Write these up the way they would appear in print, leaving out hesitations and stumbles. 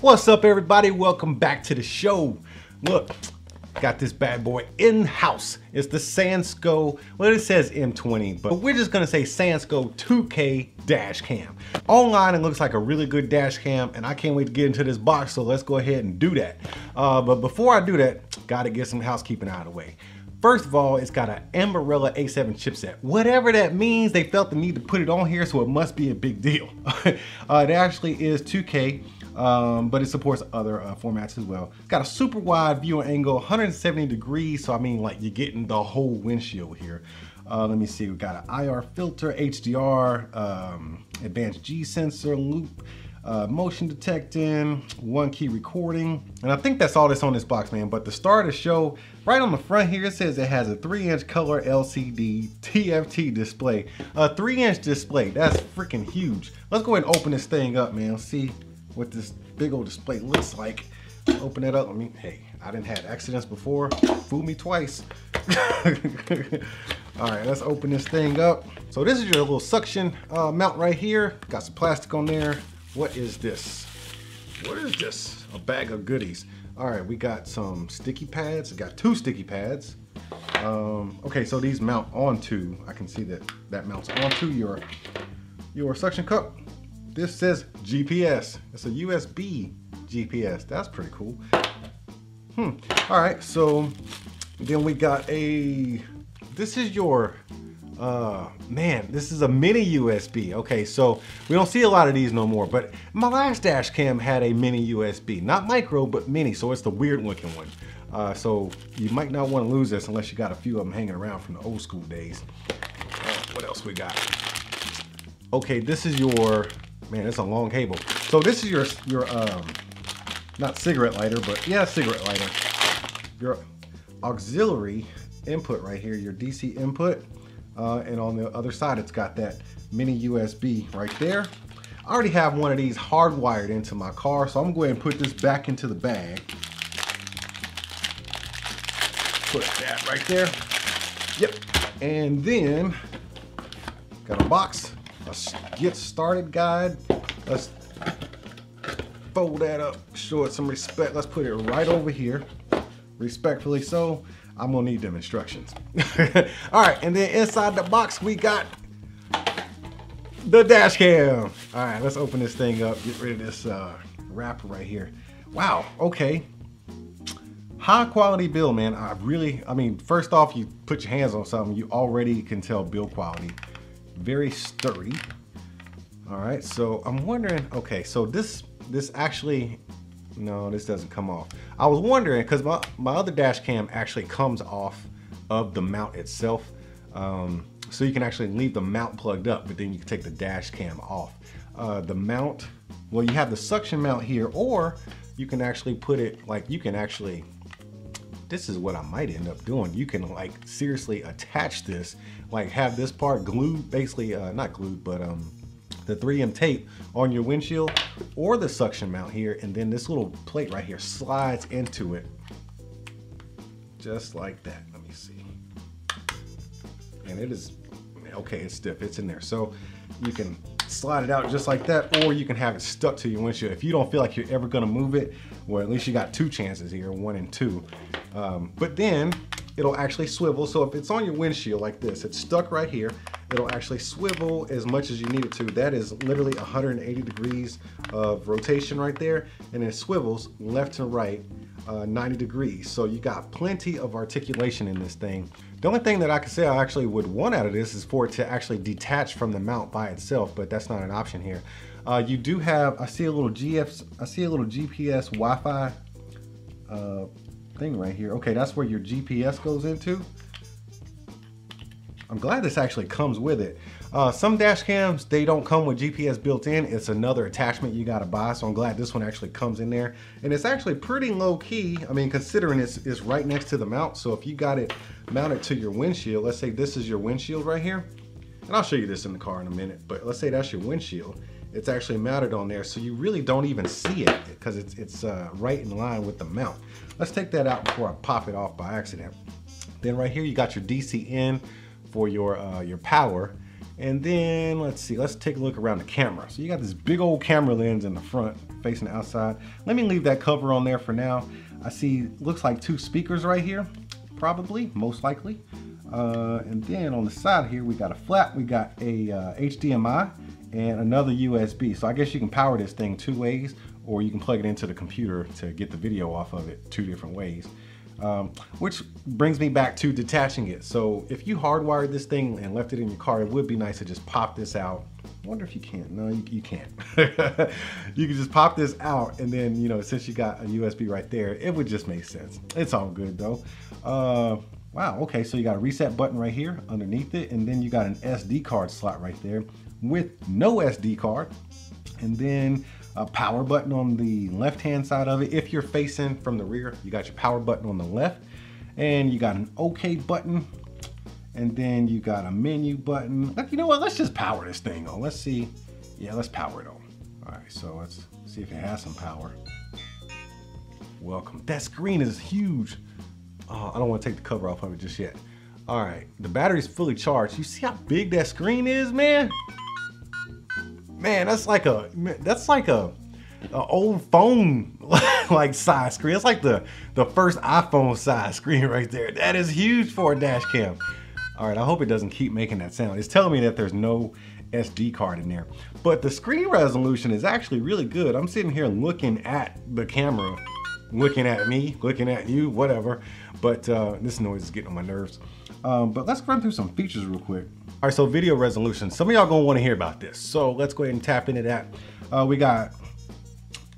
What's up, everybody? Welcome back to the show. Look, got this bad boy in-house. It's the Sansco, well, it says M20, but we're just gonna say Sansco 2K dash cam. Online, it looks like a really good dash cam, and I can't wait to get into this box, so let's go ahead and do that. But before I do that, gotta get some housekeeping out of the way. First of all, it's got an Ambarella A7 chipset. Whatever that means, they felt the need to put it on here, so it must be a big deal. It actually is 2K. But it supports other formats as well. It's got a super wide view angle, 170 degrees. So I mean, like, you're getting the whole windshield here. Let me see, we got an IR filter, HDR, advanced G sensor, loop, motion detecting, 1 key recording. And I think that's all that's on this box, man. But to start the show, right on the front here, it says it has a 3-inch color LCD TFT display. A 3-inch display, that's freaking huge. Let's go ahead and open this thing up, man. Let's see what this big old display looks like. Open it up. I mean, hey, I didn't have accidents before. Fooled me twice. All right, let's open this thing up. So this is your little suction mount right here. Got some plastic on there. What is this? What is this? A bag of goodies. All right, we got some sticky pads. We got 2 sticky pads. Okay, so these mount onto, I can see that mounts onto your suction cup. This says GPS. It's a USB GPS. That's pretty cool. All right, so then we got this is your, man, this is a mini USB. Okay, so we don't see a lot of these no more, but my last dash cam had a mini USB. Not micro, but mini, so it's the weird looking one. So you might not want to lose this unless you got a few of them hanging around from the old school days. What else we got? Okay, this is your, man, it's a long cable. So this is your not cigarette lighter, but yeah, cigarette lighter. Your auxiliary input right here, your DC input. And on the other side, it's got that mini USB right there. I already have one of these hardwired into my car, so I'm going to go ahead and put this back into the bag. Put that right there. Yep. And then, got a box. Let's get started guide. Let's fold that up, show it some respect. Let's put it right over here, respectfully so. I'm gonna need them instructions. All right, and then inside the box we got the dash cam. All right, let's open this thing up, get rid of this wrapper right here. Wow, okay. High quality build, man. I mean, first off, you put your hands on something, you already can tell build quality. Very sturdy. All right, so I'm wondering, okay, so this actually, no, this doesn't come off. I was wondering, because my other dash cam actually comes off of the mount itself. So you can actually leave the mount plugged up, but then you can take the dash cam off. The mount, well, you have the suction mount here, or you can actually put it, like, you can actually, this is what I might end up doing. You can, like, seriously attach this, like have this part glued, basically, not glued, but the 3M tape on your windshield, or the suction mount here, and then this little plate right here slides into it. Just like that, let me see. And it is, okay, it's stiff, it's in there. So you can slide it out just like that, or you can have it stuck to your windshield. If you don't feel like you're ever gonna move it, well, at least you got 2 chances here, 1 and 2. But then it'll actually swivel. So if it's on your windshield like this, it's stuck right here, it'll actually swivel as much as you need it to. That is literally 180 degrees of rotation right there, and it swivels left to right 90 degrees. So you got plenty of articulation in this thing. The only thing that I could say I actually would want out of this is for it to actually detach from the mount by itself, but that's not an option here. You do have, I see a little GPS Wi-Fi thing right here. Okay, that's where your GPS goes into. I'm glad this actually comes with it. Some dash cams, they don't come with GPS built in. It's another attachment you gotta buy, so I'm glad this one actually comes in there. And it's actually pretty low key, I mean, considering it's right next to the mount. So if you got it mounted to your windshield, let's say this is your windshield right here, and I'll show you this in the car in a minute, but let's say that's your windshield. It's actually mounted on there, so you really don't even see it because it's right in line with the mount. Let's take that out before I pop it off by accident. Then right here, you got your DC in for your power, And then let's see, let's take a look around the camera. So you got this big old camera lens in the front facing the outside. Let me leave that cover on there for now. I see, looks like 2 speakers right here, probably, most likely. And then on the side here, we got a flap, we got a HDMI and another USB. So I guess you can power this thing 2 ways, or you can plug it into the computer to get the video off of it 2 different ways. Which brings me back to detaching it. So if you hardwired this thing and left it in your car, it would be nice to just pop this out. I wonder if you can. No, you can't. You can just pop this out, and then, you know, since you got a USB right there, it would just make sense. It's all good though. Wow, okay, so you got a reset button right here underneath it, and then you got an SD card slot right there with no SD card. And then a power button on the left-hand side of it. If you're facing from the rear, you got your power button on the left, and you got an OK button, and then you got a menu button. Like, you know what, let's just power this thing on. Let's see. Yeah, let's power it on. All right, so let's see if it has some power. Welcome. That screen is huge. Oh, I don't want to take the cover off of it just yet. All right, the battery's fully charged. You see how big that screen is, man? Man, that's like a old phone like size screen. It's like the first iPhone size screen right there. That is huge for a dash cam. All right, I hope it doesn't keep making that sound. It's telling me that there's no SD card in there, but the screen resolution is actually really good. I'm sitting here looking at the camera, looking at me, looking at you, whatever. But this noise is getting on my nerves. But let's run through some features real quick. All right, so video resolution. Some of y'all gonna wanna hear about this. So let's go ahead and tap into that. We got,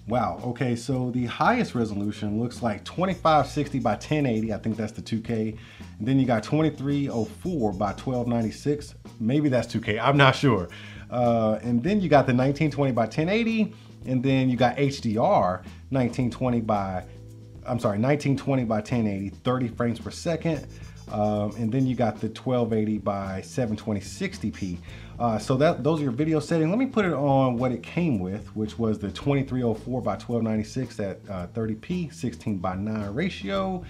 wow, okay, so the highest resolution looks like 2560 by 1080. I think that's the 2K. And then you got 2304 by 1296. Maybe that's 2K, I'm not sure. And then you got the 1920 by 1080. And then you got HDR 1920 by 1080, 30 frames per second. And then you got the 1280 by 720 60p. So those are your video settings. Let me put it on what it came with, which was the 2304 by 1296 at 30p, 16 by 9 ratio.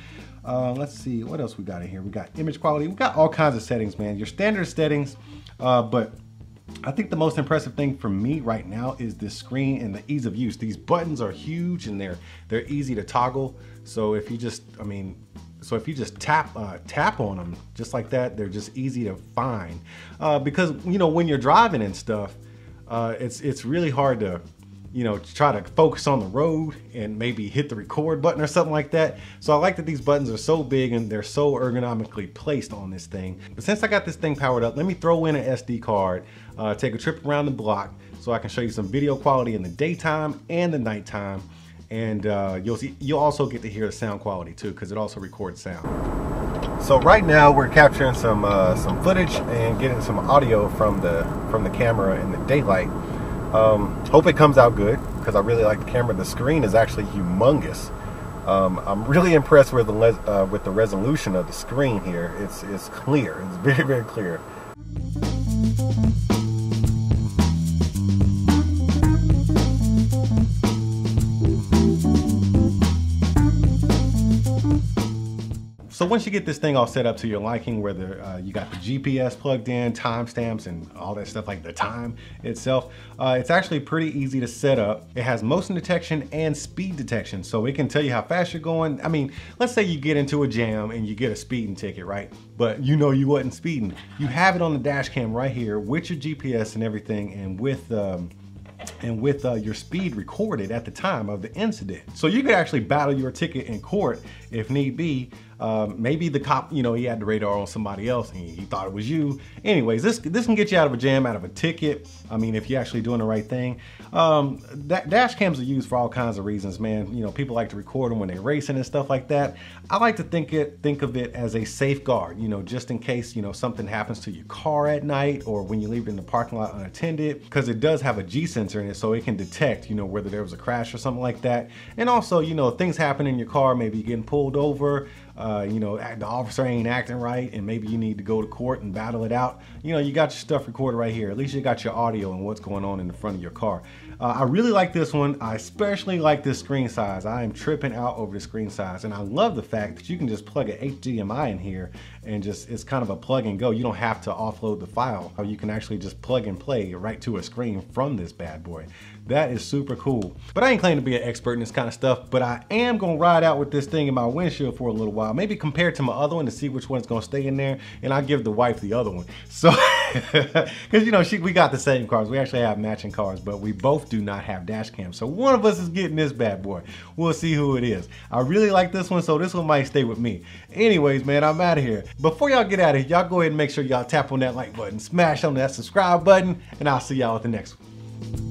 Let's see what else we got in here. We got image quality. We got all kinds of settings, man. Your standard settings, but I think the most impressive thing for me right now is this screen and the ease of use. These buttons are huge and they're easy to toggle. So if you just, tap on them just like that, they're just easy to find. Because, you know, when you're driving and stuff, it's really hard to, you know, try to focus on the road and maybe hit the record button or something like that. So I like that these buttons are so big and they're so ergonomically placed on this thing. But since I got this thing powered up, let me throw in an SD card, take a trip around the block so I can show you some video quality in the daytime and the nighttime. And you'll also get to hear the sound quality too, because it also records sound. So right now we're capturing some footage and getting some audio from the camera in the daylight. Hope it comes out good, because I really like the camera. The screen is actually humongous. I'm really impressed with the resolution of the screen here. It's clear. It's very, very clear. So once you get this thing all set up to your liking, whether you got the GPS plugged in, timestamps and all that stuff, like the time itself, it's actually pretty easy to set up. It has motion detection and speed detection, so it can tell you how fast you're going. I mean, let's say you get into a jam and you get a speeding ticket, right? But you know you wasn't speeding. You have it on the dash cam right here with your GPS and everything, and with your speed recorded at the time of the incident. So you could actually battle your ticket in court if need be. Maybe the cop, you know, he had the radar on somebody else and he thought it was you. Anyways, this can get you out of a jam, out of a ticket. I mean, if you're actually doing the right thing. Dash cams are used for all kinds of reasons, man. You know, people like to record them when they're racing and stuff like that. I like to think of it as a safeguard, you know, just in case, you know, something happens to your car at night or when you leave it in the parking lot unattended, because it does have a G sensor in it, so it can detect, you know, whether there was a crash or something like that. And also, you know, things happen in your car, maybe you're getting pulled over, you know, the officer ain't acting right, and maybe you need to go to court and battle it out. You know, you got your stuff recorded right here. At least you got your audio and what's going on in the front of your car. I really like this one. I especially like this screen size. I am tripping out over the screen size, and I love the fact that you can just plug an HDMI in here and just, it's kind of a plug and go. You don't have to offload the file. You can actually just plug and play right to a screen from this bad boy. That is super cool. But I ain't claiming to be an expert in this kind of stuff, but I am gonna ride out with this thing in my windshield for a little while, maybe compare it to my other one to see which one's gonna stay in there, and I'll give the wife the other one. So, because you know, we got the same cars. We actually have matching cars, but we both do not have dash cams. So one of us is getting this bad boy. We'll see who it is. I really like this one, so this one might stay with me. Anyways, man, I'm out of here. Before y'all get out of here, y'all go ahead and make sure y'all tap on that like button, smash on that subscribe button, and I'll see y'all at the next one.